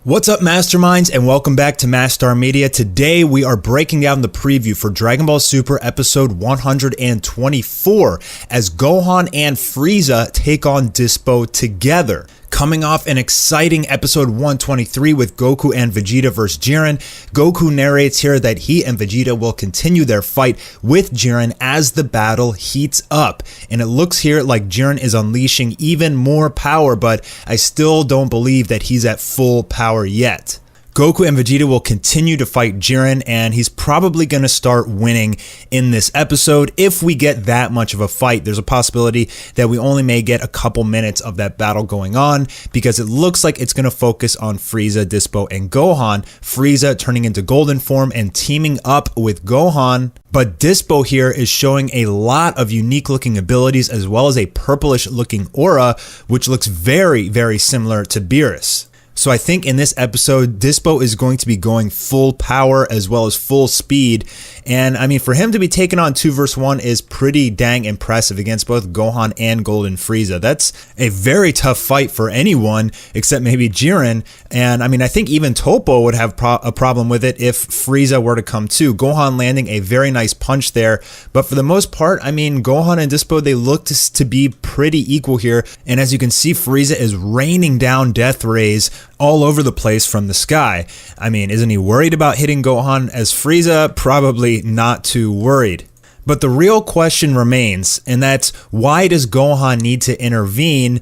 What's up, Masterminds, and welcome back to Mastar Media. Today we are breaking down the preview for Dragon Ball Super episode 124 as Gohan and Frieza take on Dyspo together. Coming off an exciting episode 123 with Goku and Vegeta vs. Jiren, Goku narrates here that he and Vegeta will continue their fight with Jiren as the battle heats up. And it looks here like Jiren is unleashing even more power, but I still don't believe that he's at full power yet. Goku and Vegeta will continue to fight Jiren, and he's probably going to start winning in this episode. If we get that much of a fight, there's a possibility that we only may get a couple minutes of that battle going on, because it looks like it's going to focus on Frieza, Dyspo, and Gohan. Frieza turning into golden form and teaming up with Gohan. But Dyspo here is showing a lot of unique looking abilities as well as a purplish looking aura, which looks very, very similar to Beerus. So I think in this episode, Dyspo is going to be going full power as well as full speed. And I mean, for him to be taken on 2 vs 1 is pretty dang impressive against both Gohan and Golden Frieza. That's a very tough fight for anyone except maybe Jiren. And I mean, I think even Toppo would have a problem with it if Frieza were to come too. Gohan landing a very nice punch there. But for the most part, I mean, Gohan and Dyspo, they look to be pretty equal here. And as you can see, Frieza is raining down death rays all over the place from the sky. I mean, isn't he worried about hitting Gohan? As Frieza, probably not too worried. But the real question remains, and that's why does Gohan need to intervene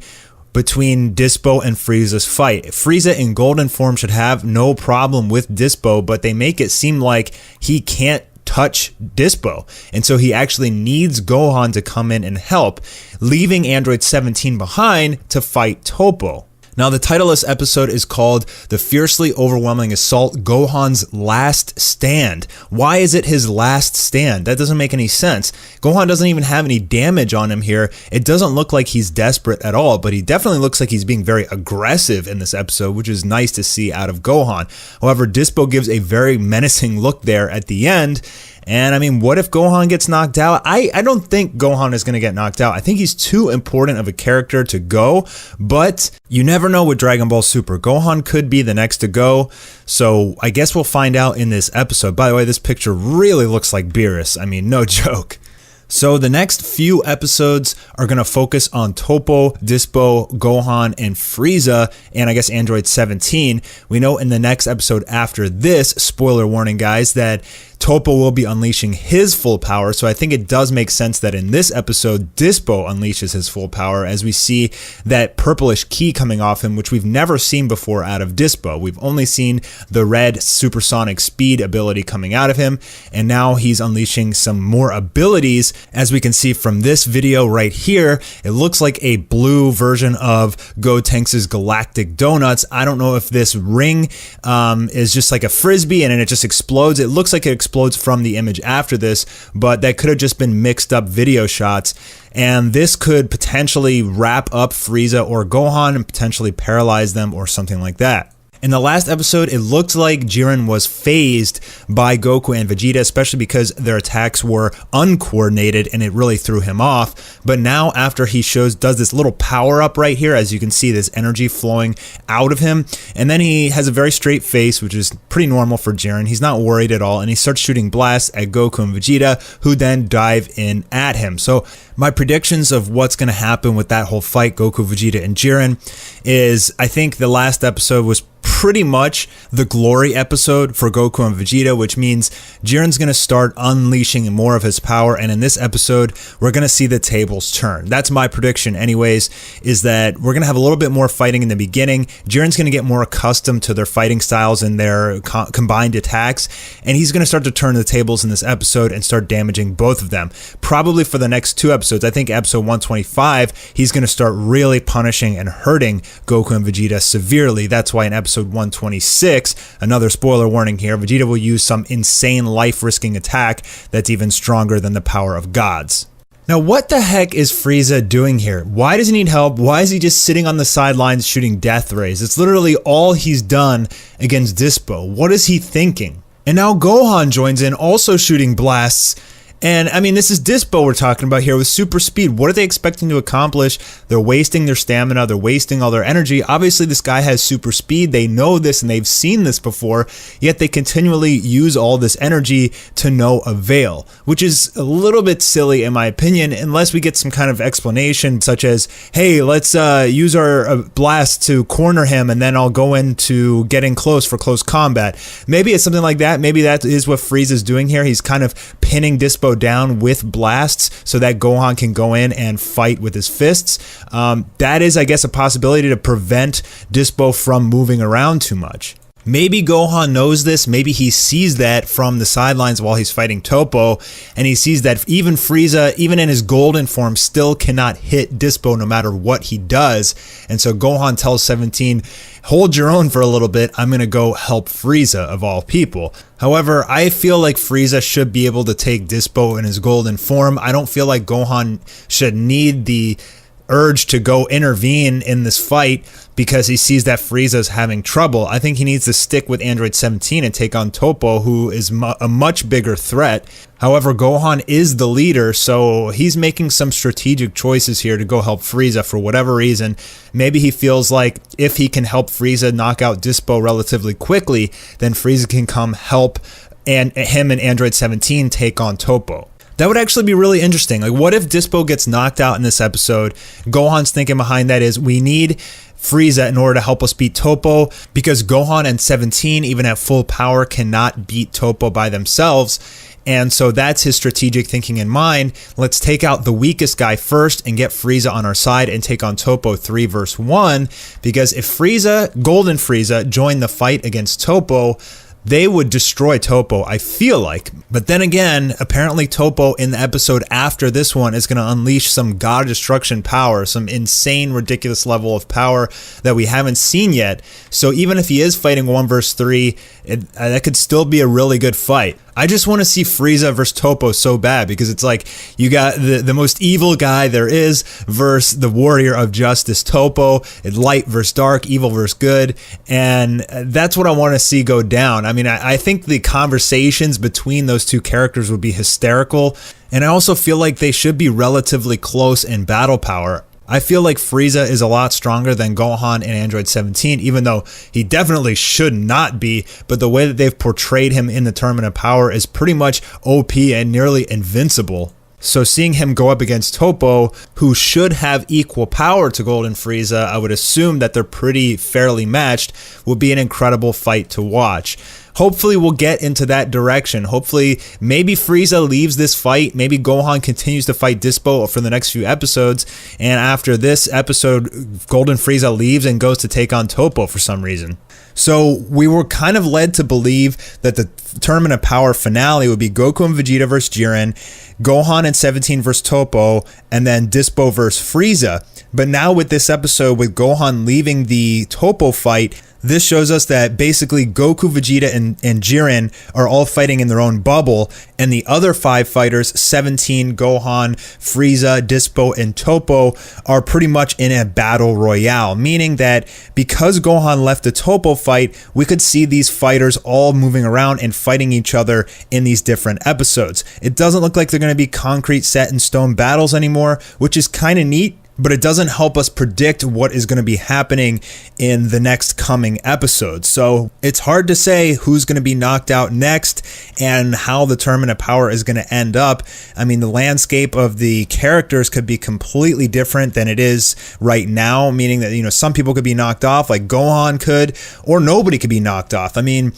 between Dyspo and Frieza's fight? Frieza in golden form should have no problem with Dyspo, but they make it seem like he can't touch Dyspo, and so he actually needs Gohan to come in and help, leaving Android 17 behind to fight Toppo. Now, the title of this episode is called The Fiercely Overwhelming Assault, Gohan's Last Stand. Why is it his last stand? That doesn't make any sense. Gohan doesn't even have any damage on him here. It doesn't look like he's desperate at all, but he definitely looks like he's being very aggressive in this episode, which is nice to see out of Gohan. However, Dyspo gives a very menacing look there at the end. And I mean, what if Gohan gets knocked out? I don't think Gohan is going to get knocked out. I think he's too important of a character to go, but you never know with Dragon Ball Super. Gohan could be the next to go, so I guess we'll find out in this episode. By the way, this picture really looks like Beerus. I mean, no joke. So the next few episodes are going to focus on Toppo, Dyspo, Gohan, and Frieza, and I guess Android 17. We know in the next episode after this, spoiler warning guys, that Toppo will be unleashing his full power, so I think it does make sense that in this episode, Dyspo unleashes his full power as we see that purplish ki coming off him, which we've never seen before out of Dyspo. We've only seen the red supersonic speed ability coming out of him, and now he's unleashing some more abilities. As we can see from this video right here, it looks like a blue version of Gotenks' Galactic Donuts. I don't know if this ring is just like a frisbee and then it just explodes. It looks like it explodes from the image after this, but that could have just been mixed up video shots. And this could potentially wrap up Frieza or Gohan and potentially paralyze them or something like that. In the last episode, it looked like Jiren was phased by Goku and Vegeta, especially because their attacks were uncoordinated and it really threw him off. But now after he does this little power up right here, as you can see, this energy flowing out of him. And then he has a very straight face, which is pretty normal for Jiren. He's not worried at all. And he starts shooting blasts at Goku and Vegeta, who then dive in at him. So my predictions of what's going to happen with that whole fight, Goku, Vegeta, and Jiren, is I think the last episode was pretty much the glory episode for Goku and Vegeta, which means Jiren's going to start unleashing more of his power, and in this episode, we're going to see the tables turn. That's my prediction anyways, is that we're going to have a little bit more fighting in the beginning. Jiren's going to get more accustomed to their fighting styles and their combined attacks, and he's going to start to turn the tables in this episode and start damaging both of them. Probably for the next 2 episodes. I think episode 125, he's going to start really punishing and hurting Goku and Vegeta severely. That's why in episode 126, another spoiler warning here, Vegeta will use some insane life-risking attack that's even stronger than the power of gods. Now, what the heck is Frieza doing here? Why does he need help? Why is he just sitting on the sidelines shooting death rays? It's literally all he's done against Dyspo. What is he thinking? And now Gohan joins in, also shooting blasts And I mean, this is Dyspo we're talking about here with super speed. What are they expecting to accomplish? They're wasting their stamina. They're wasting all their energy. Obviously, this guy has super speed. They know this and they've seen this before, yet they continually use all this energy to no avail, which is a little bit silly in my opinion, unless we get some kind of explanation such as, hey, let's use our blast to corner him and then I'll go into getting close for close combat. Maybe it's something like that. Maybe that is what Frieza's doing here. He's kind of pinning Dyspo down with blasts so that Gohan can go in and fight with his fists. That is, I guess, a possibility to prevent Dyspo from moving around too much. Maybe Gohan knows this, maybe he sees that from the sidelines while he's fighting Topo, and he sees that even Frieza, even in his golden form, still cannot hit Dyspo no matter what he does, and so Gohan tells 17, hold your own for a little bit, I'm gonna go help Frieza of all people. However, I feel like Frieza should be able to take Dyspo in his golden form. I don't feel like Gohan should need the urge to go intervene in this fight because he sees that Frieza's having trouble. I think he needs to stick with Android 17 and take on Topo, who is a much bigger threat. However, Gohan is the leader, so he's making some strategic choices here to go help Frieza for whatever reason. Maybe he feels like if he can help Frieza knock out Dyspo relatively quickly, then Frieza can come help and him and Android 17 take on Topo. That would actually be really interesting. Like, what if Dyspo gets knocked out in this episode? Gohan's thinking behind that is, we need Frieza in order to help us beat Topo, because Gohan and 17, even at full power, cannot beat Topo by themselves. And so that's his strategic thinking in mind. Let's take out the weakest guy first and get Frieza on our side and take on Topo 3 vs 1. Because if Frieza, Golden Frieza, joined the fight against Topo, they would destroy Topo, I feel like. But then again, apparently Topo in the episode after this one is going to unleash some god destruction power, some insane, ridiculous level of power that we haven't seen yet. So even if he is fighting 1 vs 3, that could still be a really good fight. I just want to see Frieza versus Topo so bad, because it's like you got the most evil guy there is versus the warrior of justice, Topo, light versus dark, evil versus good, and that's what I want to see go down. I mean, I think the conversations between those two characters would be hysterical, and I also feel like they should be relatively close in battle power. I feel like Frieza is a lot stronger than Gohan and Android 17, even though he definitely should not be, but the way that they've portrayed him in the Tournament of Power is pretty much OP and nearly invincible. So seeing him go up against Topo, who should have equal power to Golden Frieza, I would assume that they're pretty fairly matched, will be an incredible fight to watch. Hopefully we'll get into that direction. Hopefully maybe Frieza leaves this fight. Maybe Gohan continues to fight Dyspo for the next few episodes. And after this episode, Golden Frieza leaves and goes to take on Topo for some reason. So we were kind of led to believe that the Tournament of Power finale would be Goku and Vegeta versus Jiren, Gohan and 17 versus Topo, and then Dyspo versus Frieza. But now with this episode, with Gohan leaving the Topo fight, this shows us that basically Goku, Vegeta, and Jiren are all fighting in their own bubble, and the other 5 fighters, 17, Gohan, Frieza, Dyspo, and Topo, are pretty much in a battle royale, meaning that because Gohan left the Topo fight, we could see these fighters all moving around and fighting each other in these different episodes. It doesn't look like they're going to be concrete set in stone battles anymore, which is kind of neat, but it doesn't help us predict what is going to be happening in the next coming episodes. So it's hard to say who's going to be knocked out next and how the Tournament of Power is going to end up. I mean, the landscape of the characters could be completely different than it is right now, meaning that, you know, some people could be knocked off, like Gohan could, or nobody could be knocked off. I mean,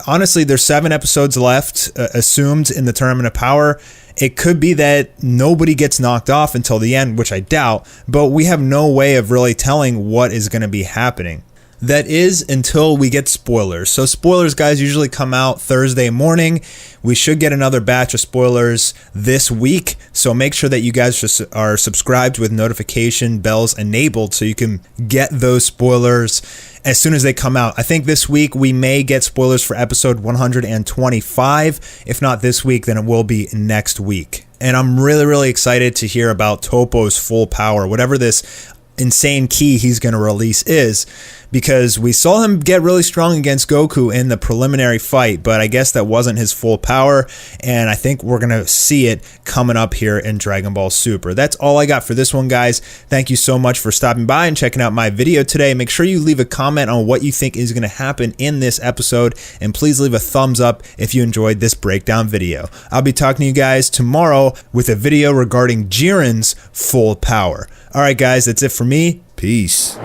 honestly, there's 7 episodes left assumed in the Tournament of Power. It could be that nobody gets knocked off until the end, which I doubt, but we have no way of really telling what is going to be happening. That is until we get spoilers. So spoilers, guys, usually come out Thursday morning. We should get another batch of spoilers this week. So make sure that you guys are subscribed with notification bells enabled so you can get those spoilers as soon as they come out. I think this week we may get spoilers for episode 125. If not this week, then it will be next week. And I'm really, really excited to hear about Topo's full power, whatever this insane key he's going to release is, because we saw him get really strong against Goku in the preliminary fight, but I guess that wasn't his full power, and I think we're going to see it coming up here in Dragon Ball Super. That's all I got for this one, guys. Thank you so much for stopping by and checking out my video today. Make sure you leave a comment on what you think is going to happen in this episode, and please leave a thumbs up if you enjoyed this breakdown video. I'll be talking to you guys tomorrow with a video regarding Jiren's full power. Alright guys, that's it for me. Peace.